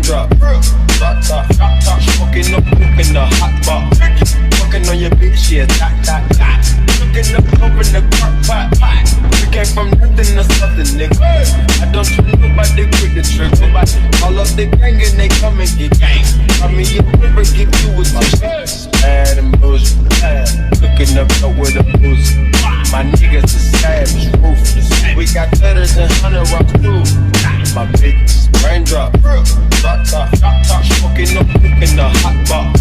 raindrop. Drop top, smoking up, cooking the hot bar. Fucking on your bitch, yeah, dot. Cooking up, open the crock pot. We came from nothing to something, nigga. I don't trust nobody, quick to trigger. All up the gang and they come and get gang. I mean, you never give you a shit. Bad and bullshit, cooking up with a booze. My niggas are savage, ruthless. We got cutters and 100 rocks too. My bitch, raindrop, drop top, smoking up, cooking the hot bar.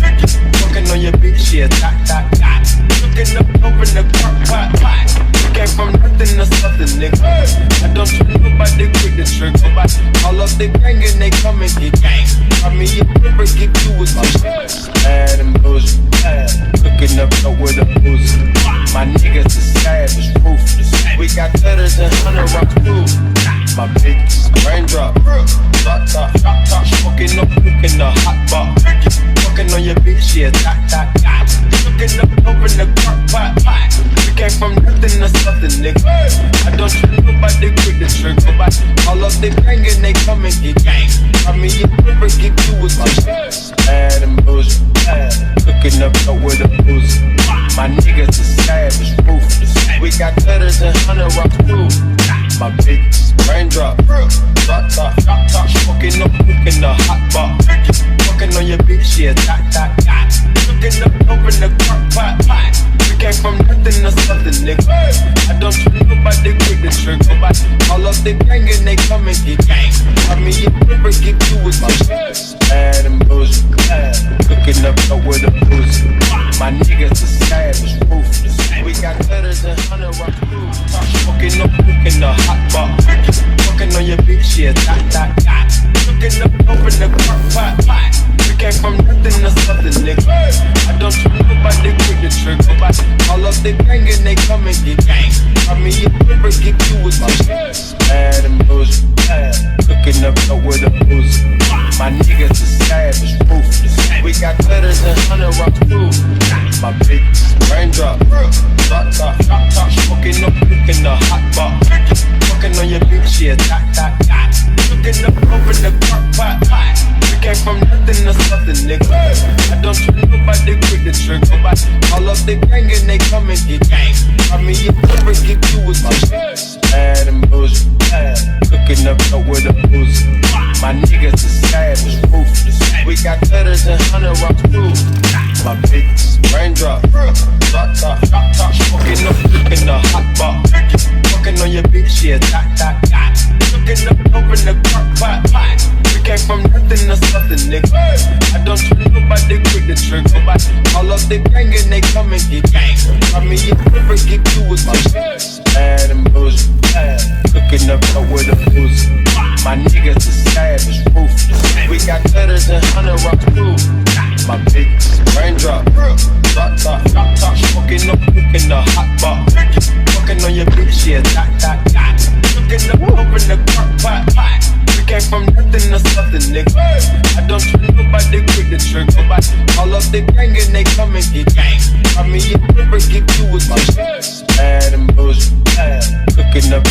Fucking on your bitch, yeah, dot. Cooking up, open the crock pot. We came from nothing to something, nigga. I don't trust nobody, quick to trigger. All up the gang and they come and get gang. I mean, you never give you a shit. Bad and bullshit, cooking up with a booze. My niggas are savage, ruthless. We got cutters and 100 rocks too. My bitch, raindrop, drop top, smoking up, cooking the hot bar. Fucking on your bitch, yeah, dot. Cooking up, open the crock pot. We came from nothing to something, nigga. I don't trust nobody, quick to trigger. All up the gang and they come and get gang. I mean, you never give you a shit. Bad and bullshit, cooking up with a booze. My niggas are savage, ruthless. We got cutters and 100 rocks too. My bitch, raindrop, drop top, smoking up, cooking the hot bar. Fucking on your bitch, yeah, dot. Cooking up, open the crock pot. We came from nothing to something, nigga. I don't trust nobody, quick to trigger. All up the gang and they come and get gang. I mean, you never give you a shit. Bad and bullshit, cooking up with a booze. My niggas are savage, ruthless. We got cutters and 100 rocks too. Smoking up, cooking the hot bar. Fucking on your bitch, yeah, dot. Cooking up, open the crock pot. We came from nothing to something, nigga. I don't trust nobody, quick to trigger. All up the gang and they come and get gang. I mean, you never give you a shit. Bad and bullshit, cooking up with a booze. My niggas are savage, ruthless. We got cutters and 100 rocks too. My bitch, raindrop, drop top, smoking up, cooking the hot bar. Fucking on your bitch, yeah, dot. Cooking up, open the crock pot. We came from nothing to something, nigga. I don't trust nobody, quick to trigger. All up the gang and they come and get gang. I mean, you never give you a shit. Bad and bullshit, cooking up with a booze. My niggas are savage, ruthless. We got cutters and 100 rocks too. My bitch, raindrop, drop top, smoking up, cooking the hot bar. Fucking on your bitch, yeah, dot. Cooking up, open the crock pot. We came from nothing to something, nigga. I don't trust nobody, quick to trigger. All up the gang and they come and get gang. I mean, you never give you a shit. Bad and bullshit, cooking up with a booze. My niggas are savage, ruthless. We got cutters and 100 rocks too. My bitch, raindrop, drop top, smoking up, cooking the hot bar. Fucking on your bitch, yeah, dot. Cooking up, open the crock pot. We came from nothing to something, nigga. I don't trust nobody, quick to trigger. All up the gang and they come and get gang. I mean, you never give you a shit. Bad and bullshit, cooking up